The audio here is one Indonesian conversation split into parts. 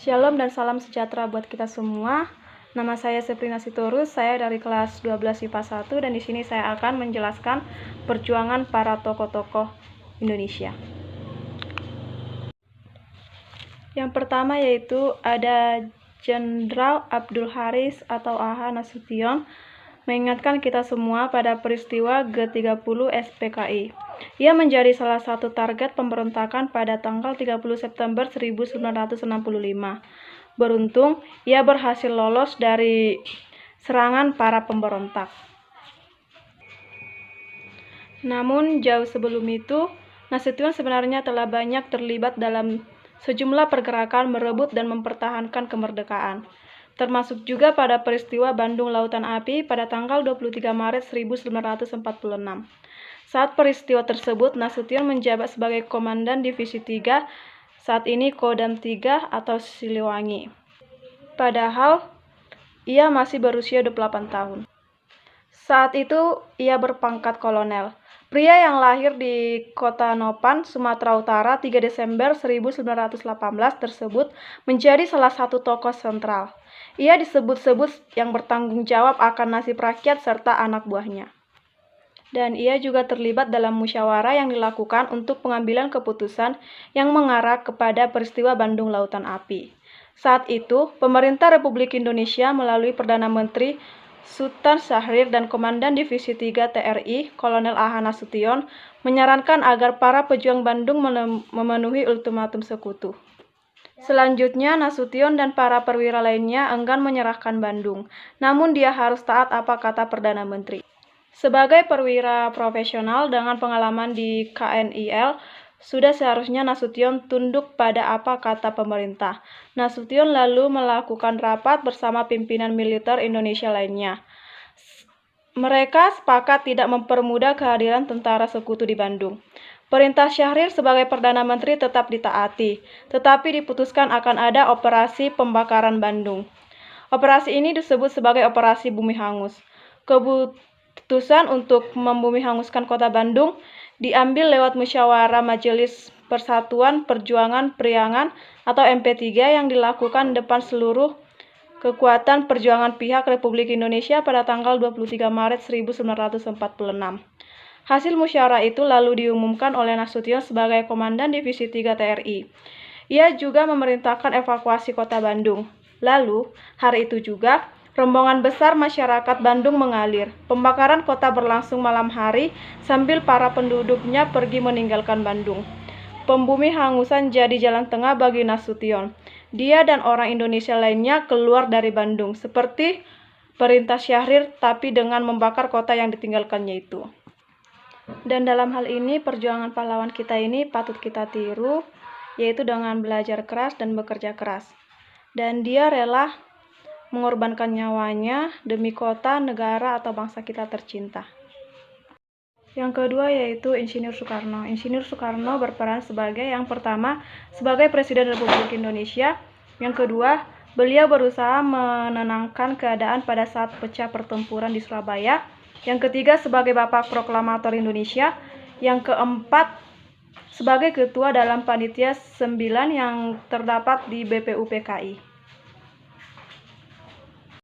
Shalom dan salam sejahtera buat kita semua. Nama saya Seprina Sitorus, saya dari kelas 12 IPA 1 dan di sini saya akan menjelaskan perjuangan para tokoh-tokoh Indonesia. Yang pertama yaitu ada Jenderal Abdul Haris atau A.H. Nasution mengingatkan kita semua pada peristiwa G30 SPKI. Ia menjadi salah satu target pemberontakan pada tanggal 30 September 1965. Beruntung, ia berhasil lolos dari serangan para pemberontak. Namun, jauh sebelum itu, Nasution sebenarnya telah banyak terlibat dalam sejumlah pergerakan merebut dan mempertahankan kemerdekaan, termasuk juga pada peristiwa Bandung Lautan Api pada tanggal 23 Maret 1946. Saat peristiwa tersebut, Nasution menjabat sebagai Komandan Divisi 3, saat ini Kodam 3 atau Siliwangi. Padahal, ia masih berusia 28 tahun. Saat itu, ia berpangkat kolonel. Pria yang lahir di Kota Nopan, Sumatera Utara 3 Desember 1918 tersebut menjadi salah satu tokoh sentral. Ia disebut-sebut yang bertanggung jawab akan nasib rakyat serta anak buahnya. Dan ia juga terlibat dalam musyawarah yang dilakukan untuk pengambilan keputusan yang mengarah kepada peristiwa Bandung Lautan Api. Saat itu, pemerintah Republik Indonesia melalui Perdana Menteri Sultan Syahrir dan Komandan Divisi 3 TRI, Kolonel A.H. Nasution, menyarankan agar para pejuang Bandung memenuhi ultimatum sekutu. Selanjutnya, Nasution dan para perwira lainnya enggan menyerahkan Bandung, namun dia harus taat apa kata Perdana Menteri. Sebagai perwira profesional dengan pengalaman di KNIL, sudah seharusnya Nasution tunduk pada apa kata pemerintah. Nasution lalu melakukan rapat bersama pimpinan militer Indonesia lainnya. Mereka sepakat tidak mempermudah kehadiran tentara sekutu di Bandung. Perintah Syahrir sebagai Perdana Menteri tetap ditaati, tetapi diputuskan akan ada operasi pembakaran Bandung. Operasi ini disebut sebagai Operasi Bumi Hangus. Keputusan untuk membumi hanguskan kota Bandung diambil lewat musyawarah Majelis Persatuan Perjuangan Priangan atau MP3 yang dilakukan depan seluruh kekuatan perjuangan pihak Republik Indonesia pada tanggal 23 Maret 1946. Hasil musyawarah itu lalu diumumkan oleh Nasution sebagai Komandan Divisi 3 TRI. Ia juga memerintahkan evakuasi kota Bandung. Lalu, hari itu juga, rombongan besar masyarakat Bandung mengalir. Pembakaran kota berlangsung malam hari sambil para penduduknya pergi meninggalkan Bandung. Pembumi hangusan jadi jalan tengah bagi Nasution. Dia dan orang Indonesia lainnya keluar dari Bandung, seperti perintah Syahrir, tapi dengan membakar kota yang ditinggalkannya itu. Dan dalam hal ini, perjuangan pahlawan kita ini patut kita tiru, yaitu dengan belajar keras dan bekerja keras. Dan dia rela mengorbankan nyawanya demi kota, negara, atau bangsa kita tercinta. Yang kedua yaitu Insinyur Soekarno. Insinyur Soekarno berperan sebagai yang pertama sebagai Presiden Republik Indonesia. Yang kedua, beliau berusaha menenangkan keadaan pada saat pecah pertempuran di Surabaya. Yang ketiga, sebagai Bapak Proklamator Indonesia. Yang keempat, sebagai ketua dalam panitia 9 yang terdapat di BPUPKI.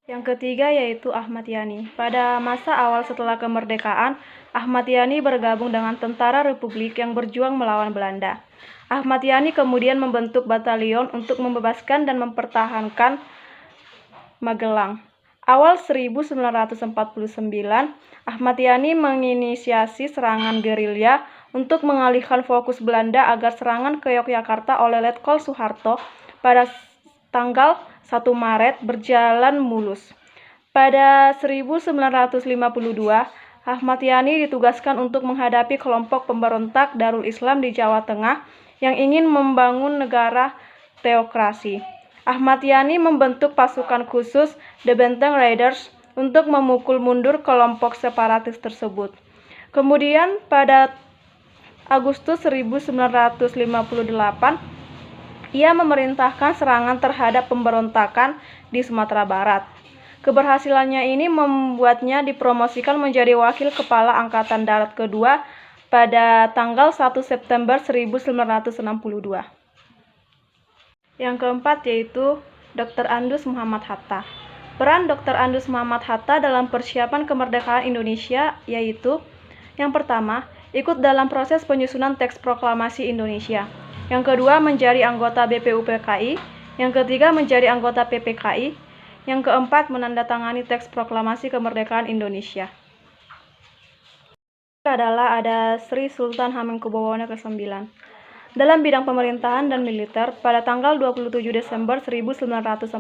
Yang ketiga yaitu Ahmad Yani. Pada masa awal setelah kemerdekaan, Ahmad Yani bergabung dengan Tentara Republik yang berjuang melawan Belanda. Ahmad Yani kemudian membentuk batalion untuk membebaskan dan mempertahankan Magelang. Awal 1949, Ahmad Yani menginisiasi serangan gerilya untuk mengalihkan fokus Belanda agar serangan ke Yogyakarta oleh Letkol Soeharto pada tanggal 1 Maret berjalan mulus. Pada 1952, Ahmad Yani ditugaskan untuk menghadapi kelompok pemberontak Darul Islam di Jawa Tengah yang ingin membangun negara teokrasi. Ahmad Yani membentuk pasukan khusus The Benteng Riders untuk memukul mundur kelompok separatis tersebut. Kemudian pada Agustus 1958, ia memerintahkan serangan terhadap pemberontakan di Sumatera Barat. Keberhasilannya ini membuatnya dipromosikan menjadi Wakil Kepala Angkatan Darat kedua pada tanggal 1 September 1962. Yang keempat yaitu Dr. Andus Muhammad Hatta. Peran Dr. Andus Muhammad Hatta dalam persiapan kemerdekaan Indonesia yaitu yang pertama, ikut dalam proses penyusunan teks proklamasi Indonesia. Yang kedua, menjadi anggota BPUPKI. Yang ketiga, menjadi anggota PPKI. Yang keempat, menandatangani teks proklamasi kemerdekaan Indonesia. Adalah ada Sri Sultan Hamengkubuwono ke-9. Dalam bidang pemerintahan dan militer, pada tanggal 27 Desember 1949,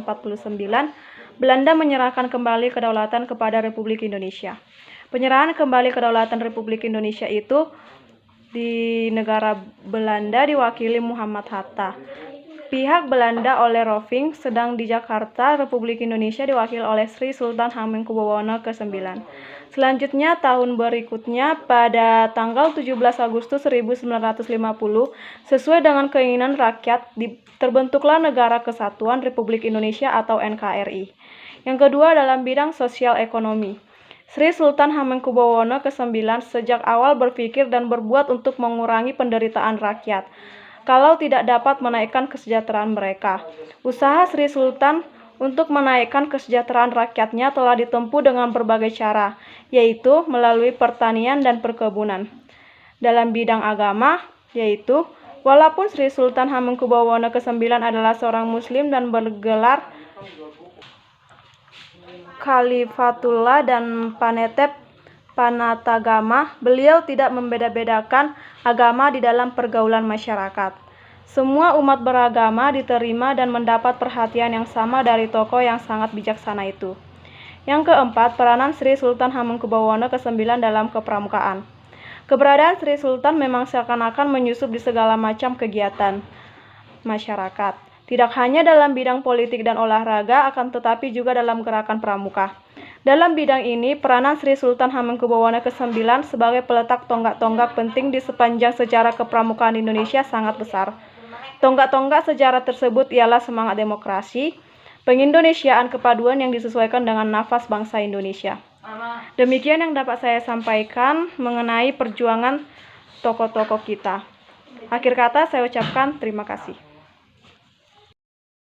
Belanda menyerahkan kembali kedaulatan kepada Republik Indonesia. Penyerahan kembali kedaulatan Republik Indonesia itu di negara Belanda diwakili Muhammad Hatta. Pihak Belanda oleh Roving, sedang di Jakarta, Republik Indonesia diwakili oleh Sri Sultan Hamengkubuwono ke-9. Selanjutnya, tahun berikutnya, pada tanggal 17 Agustus 1950, sesuai dengan keinginan rakyat, terbentuklah Negara Kesatuan Republik Indonesia atau NKRI. Yang kedua, dalam bidang sosial ekonomi. Sri Sultan Hamengkubuwono ke-9 sejak awal berpikir dan berbuat untuk mengurangi penderitaan rakyat, kalau tidak dapat menaikkan kesejahteraan mereka. Usaha Sri Sultan untuk menaikkan kesejahteraan rakyatnya telah ditempuh dengan berbagai cara, yaitu melalui pertanian dan perkebunan. Dalam bidang agama, yaitu, walaupun Sri Sultan Hamengkubuwono ke-9 adalah seorang Muslim dan bergelar Khalifatullah dan Panetep Panatagama, beliau tidak membeda-bedakan agama di dalam pergaulan masyarakat. Semua umat beragama diterima dan mendapat perhatian yang sama dari tokoh yang sangat bijaksana itu. Yang keempat, peranan Sri Sultan Hamengkubuwono ke-9 dalam kepramukaan. Keberadaan Sri Sultan memang seakan-akan menyusup di segala macam kegiatan masyarakat. Tidak hanya dalam bidang politik dan olahraga, akan tetapi juga dalam gerakan pramuka. Dalam bidang ini, peranan Sri Sultan Hamengkubuwono ke-9 sebagai peletak tonggak-tonggak penting di sepanjang sejarah kepramukaan Indonesia sangat besar. Tonggak-tonggak sejarah tersebut ialah semangat demokrasi, pengindonesiaan kepaduan yang disesuaikan dengan nafas bangsa Indonesia. Demikian yang dapat saya sampaikan mengenai perjuangan tokoh-tokoh kita. Akhir kata saya ucapkan terima kasih.